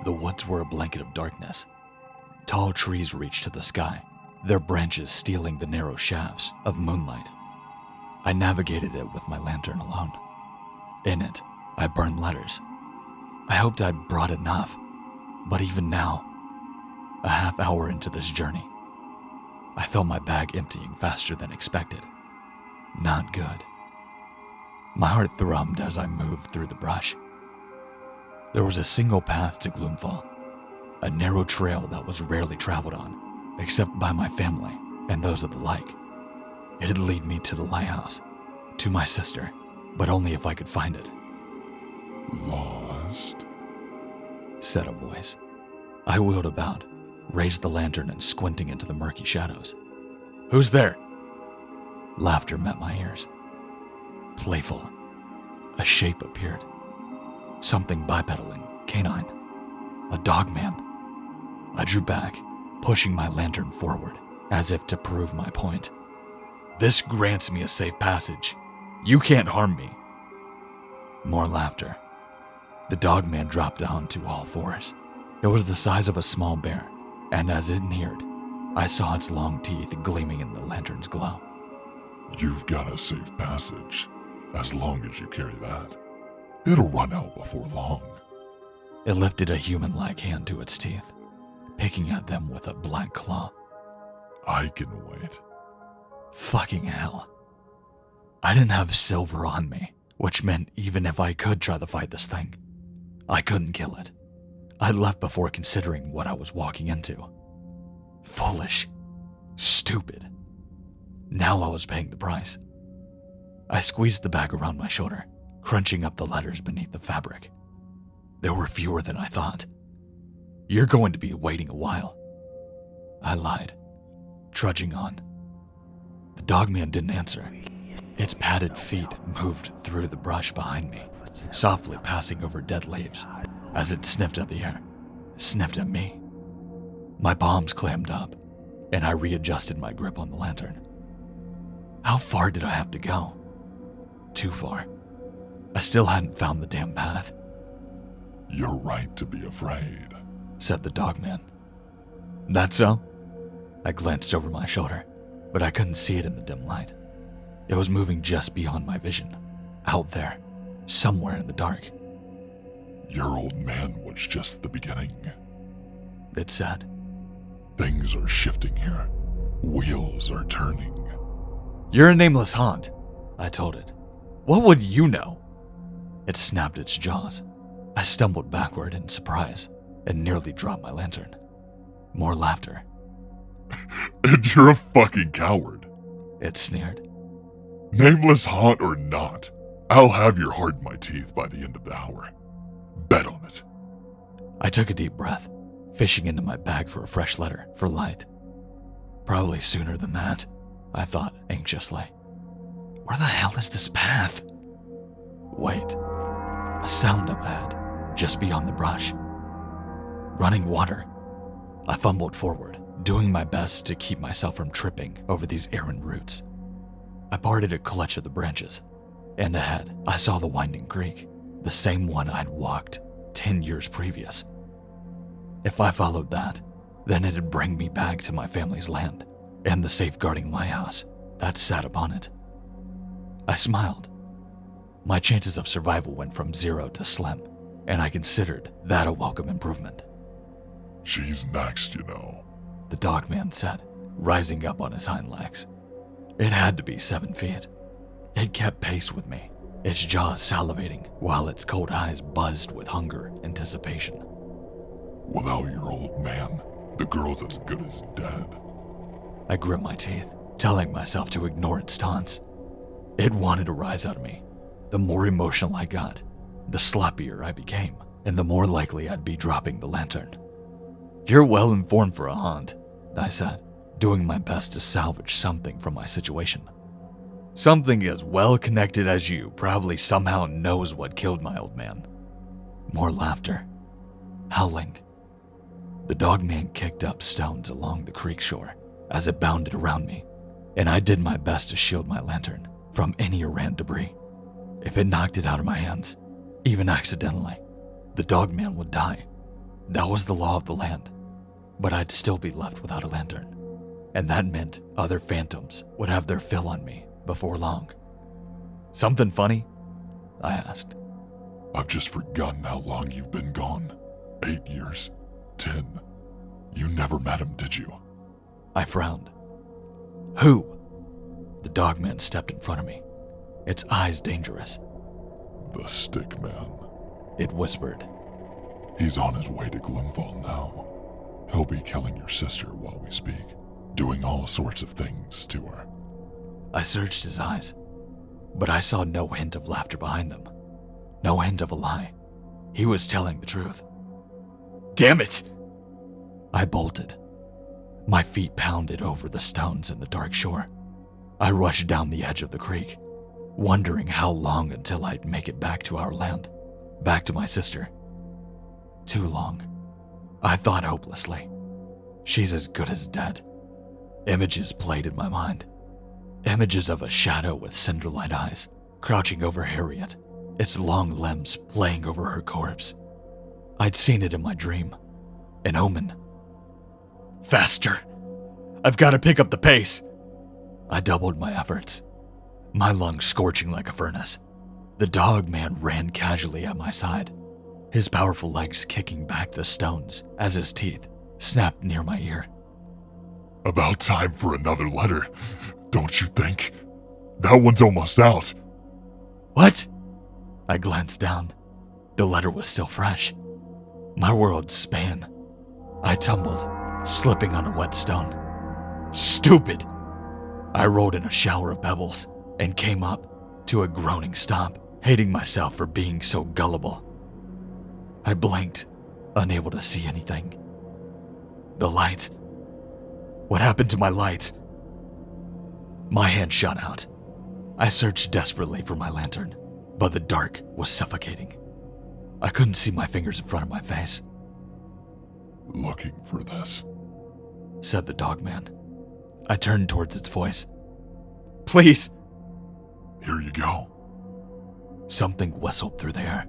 The woods were a blanket of darkness. Tall trees reached to the sky, their branches stealing the narrow shafts of moonlight. I navigated it with my lantern alone. In it, I burned letters. I hoped I'd brought enough, but even now, a half hour into this journey, I felt my bag emptying faster than expected. Not good. My heart thrummed as I moved through the brush. There was a single path to Gloomfall, a narrow trail that was rarely traveled on, except by my family and those of the like. It'd lead me to the Lighthouse, to my sister, but only if I could find it. "Lost?" said a voice. I wheeled about, raised the lantern and squinting into the murky shadows. "Who's there?" Laughter met my ears. Playful. A shape appeared. Something bipedaling, canine. A dog man. I drew back, pushing my lantern forward, as if to prove my point. "This grants me a safe passage. You can't harm me." More laughter. The dog man dropped down to all fours. It was the size of a small bear, and as it neared, I saw its long teeth gleaming in the lantern's glow. "You've got a safe passage, as long as you carry that. It'll run out before long." It lifted a human-like hand to its teeth, picking at them with a black claw. "I can wait." Fucking hell. I didn't have silver on me, which meant even if I could try to fight this thing, I couldn't kill it. I left before considering what I was walking into. Foolish. Stupid. Now I was paying the price. I squeezed the bag around my shoulder, crunching up the letters beneath the fabric. There were fewer than I thought. "You're going to be waiting a while," I lied, trudging on. The dogman didn't answer. Its padded feet moved through the brush behind me, softly passing over dead leaves as it sniffed at the air, sniffed at me. My palms clammed up, and I readjusted my grip on the lantern. How far did I have to go? Too far. I still hadn't found the damn path. "You're right to be afraid," said the dogman. "That so?" I glanced over my shoulder, but I couldn't see it in the dim light. It was moving just beyond my vision, out there, somewhere in the dark. "Your old man was just the beginning. It said. Things are shifting here. Wheels are turning." "You're a nameless haunt," I told it. "What would you know?" It snapped its jaws. I stumbled backward in surprise and nearly dropped my lantern. More laughter. "And you're a fucking coward," it sneered. "Nameless haunt or not, I'll have your heart in my teeth by the end of the hour. Bet on it." I took a deep breath, fishing into my bag for a fresh letter for light. Probably sooner than that, I thought anxiously. Where the hell is this path? Wait. A sound up ahead, just beyond the brush. Running water. I fumbled forward, doing my best to keep myself from tripping over these errant roots. I parted a clutch of the branches, and ahead I saw the winding creek, the same one I'd walked 10 years previous. If I followed that, then it'd bring me back to my family's land and the safeguarding lighthouse that sat upon it. I smiled. My chances of survival went from 0 to slim, and I considered that a welcome improvement. "She's next, you know," the dogman said, rising up on his hind legs. It had to be 7 feet. It kept pace with me, its jaws salivating while its cold eyes buzzed with hunger anticipation. "Without your old man, the girl's as good as dead." I grit my teeth, telling myself to ignore its taunts. It wanted a rise out of me. The more emotional I got, the sloppier I became, and the more likely I'd be dropping the lantern. "You're well informed for a haunt," I said, doing my best to salvage something from my situation. "Something as well connected as you probably somehow knows what killed my old man." More laughter. Howling. The dogman kicked up stones along the creek shore as it bounded around me, and I did my best to shield my lantern from any errant debris. If it knocked it out of my hands, even accidentally, the dogman would die. That was the law of the land, but I'd still be left without a lantern, and that meant other phantoms would have their fill on me before long. Something funny? I asked. I've just forgotten how long you've been gone. 8 years? 10? You never met him, did you? I frowned. Who? The dog man stepped in front of me, its eyes dangerous. The stick man. It whispered. He's on his way to Gloomfall now. He'll be killing your sister while we speak, doing all sorts of things to her. I searched his eyes, but I saw no hint of laughter behind them. No hint of a lie. He was telling the truth. Damn it! I bolted. My feet pounded over the stones in the dark shore. I rushed down the edge of the creek, wondering how long until I'd make it back to our land, back to my sister. Too long. I thought hopelessly. She's as good as dead. Images played in my mind. Images of a shadow with cinderlight eyes, crouching over Harriet, its long limbs playing over her corpse. I'd seen it in my dream. An omen. Faster! I've got to pick up the pace! I doubled my efforts, my lungs scorching like a furnace. The dog man ran casually at my side, his powerful legs kicking back the stones as his teeth snapped near my ear. About time for another letter, don't you think? That one's almost out. What? I glanced down. The letter was still fresh. My world span. I tumbled, slipping on a wet stone. Stupid! I rolled in a shower of pebbles and came up to a groaning stop, hating myself for being so gullible. I blinked, unable to see anything. The light. What happened to my light? My hand shot out. I searched desperately for my lantern, but the dark was suffocating. I couldn't see my fingers in front of my face. Looking for this, said the dog man. I turned towards its voice. Please! Here you go. Something whistled through the air.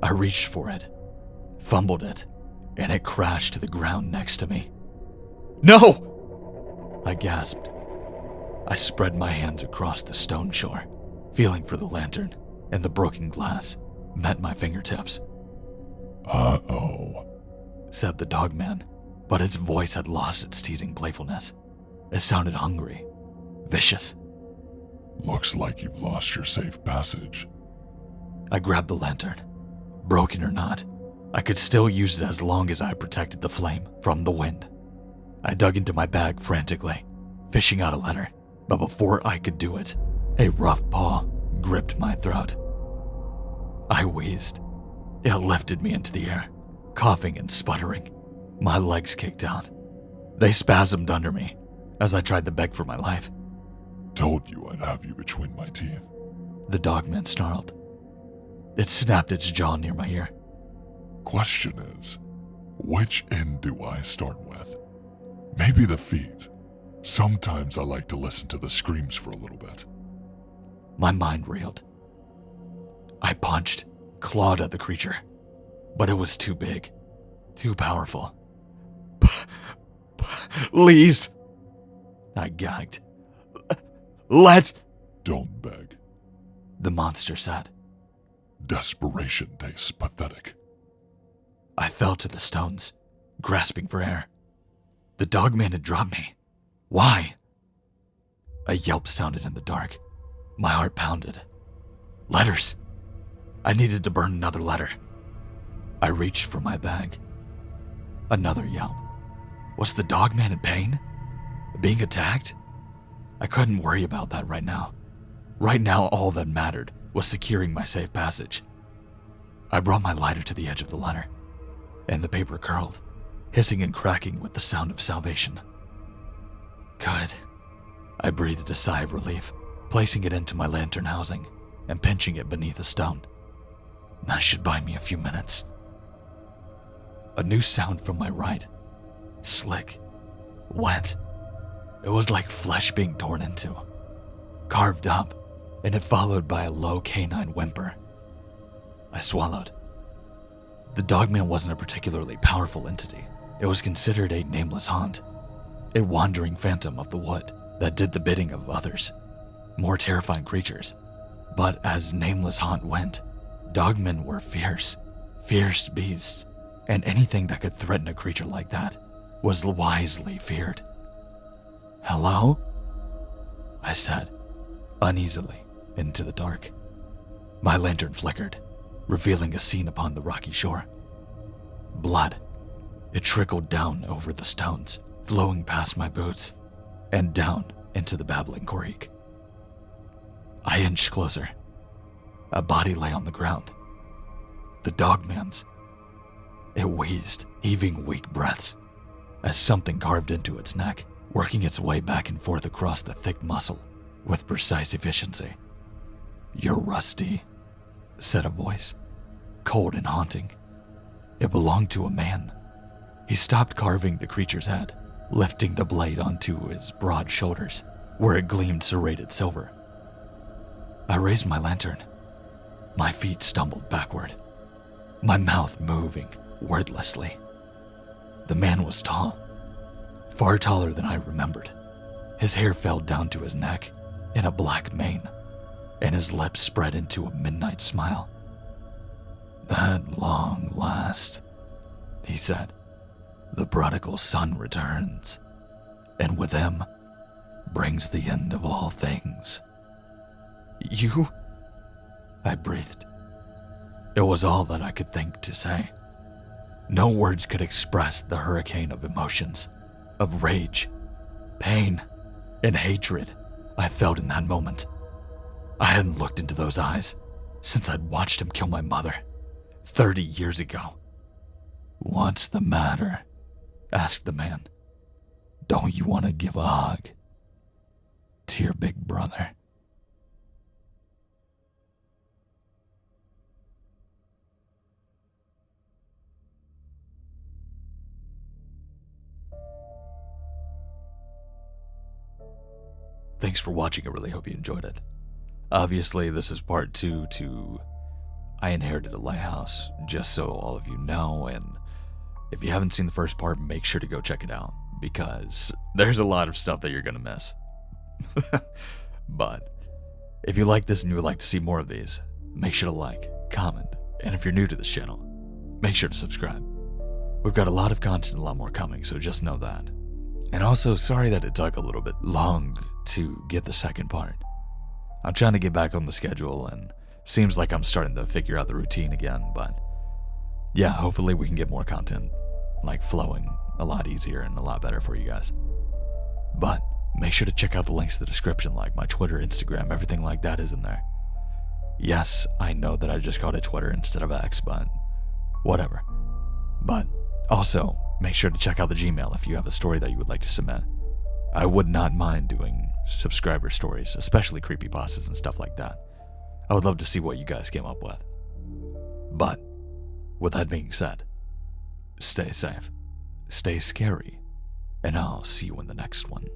I reached for it, fumbled it, and it crashed to the ground next to me. No! I gasped. I spread my hands across the stone shore, feeling for the lantern, and the broken glass met my fingertips. Uh-oh, said the dog man, but its voice had lost its teasing playfulness. It sounded hungry, vicious. Looks like you've lost your safe passage. I grabbed the lantern. Broken or not, I could still use it as long as I protected the flame from the wind. I dug into my bag frantically, fishing out a letter, but before I could do it, a rough paw gripped my throat. I wheezed. It lifted me into the air, coughing and sputtering. My legs kicked out. They spasmed under me as I tried to beg for my life. Told you I'd have you between my teeth. The dogman snarled. It snapped its jaw near my ear. Question is, which end do I start with? Maybe the feet. Sometimes I like to listen to the screams for a little bit. My mind reeled. I punched, clawed at the creature, but it was too big, too powerful. Please, I gagged. Don't beg. The monster said. Desperation tastes pathetic. I fell to the stones, grasping for air. The dogman had dropped me. Why? A yelp sounded in the dark. My heart pounded. Letters. I needed to burn another letter. I reached for my bag. Another yelp. Was the dogman in pain? Being attacked? I couldn't worry about that right now. Right now, all that mattered was securing my safe passage. I brought my lighter to the edge of the letter, and the paper curled, hissing and cracking with the sound of salvation. Good. I breathed a sigh of relief, placing it into my lantern housing and pinching it beneath a stone. That should buy me a few minutes. A new sound from my right. Slick. Wet. It was like flesh being torn into. Carved up, and it followed by a low canine whimper. I swallowed. The dogman wasn't a particularly powerful entity. It was considered a nameless haunt, a wandering phantom of the wood that did the bidding of others, more terrifying creatures. But as nameless haunt went, dogmen were fierce beasts, and anything that could threaten a creature like that was wisely feared. "Hello?" I said, uneasily, into the dark. My lantern flickered, revealing a scene upon the rocky shore. Blood. It trickled down over the stones, flowing past my boots, and down into the babbling creek. I inched closer. A body lay on the ground. The dogman's. It wheezed, heaving weak breaths, as something carved into its neck, working its way back and forth across the thick muscle with precise efficiency. "You're rusty," said a voice, cold and haunting. It belonged to a man. He stopped carving the creature's head, lifting the blade onto his broad shoulders, where it gleamed serrated silver. I raised my lantern. My feet stumbled backward, my mouth moving wordlessly. The man was tall, far taller than I remembered. His hair fell down to his neck in a black mane, and his lips spread into a midnight smile. "At long last," he said, "the prodigal son returns, and with him brings the end of all things." "You?" I breathed. It was all that I could think to say. No words could express the hurricane of emotions, of rage, pain, and hatred I felt in that moment. I hadn't looked into those eyes since I'd watched him kill my mother 30 years ago. "What's the matter?" asked the man. "Don't you want to give a hug to your big brother?" Thanks for watching. I really hope you enjoyed it. Obviously, this is part 2 to I Inherited a Lighthouse, just so all of you know, and if you haven't seen the first part, make sure to go check it out, because there's a lot of stuff that you're going to miss. But if you like this and you would like to see more of these, make sure to like, comment, and if you're new to this channel, make sure to subscribe. We've got a lot of content, a lot more coming, so just know that. And also, sorry that it took a little bit long to get the second part. I'm trying to get back on the schedule, and seems like I'm starting to figure out the routine again, but yeah, hopefully we can get more content, like flowing a lot easier and a lot better for you guys. But make sure to check out the links in the description, like my Twitter, Instagram, everything like that is in there. Yes, I know that I just called it Twitter instead of X, but whatever. But also, make sure to check out the Gmail if you have a story that you would like to submit. I would not mind doing subscriber stories, especially creepypastas and stuff like that. I would love to see what you guys came up with. But, with that being said, stay safe, stay scary, and I'll see you in the next one.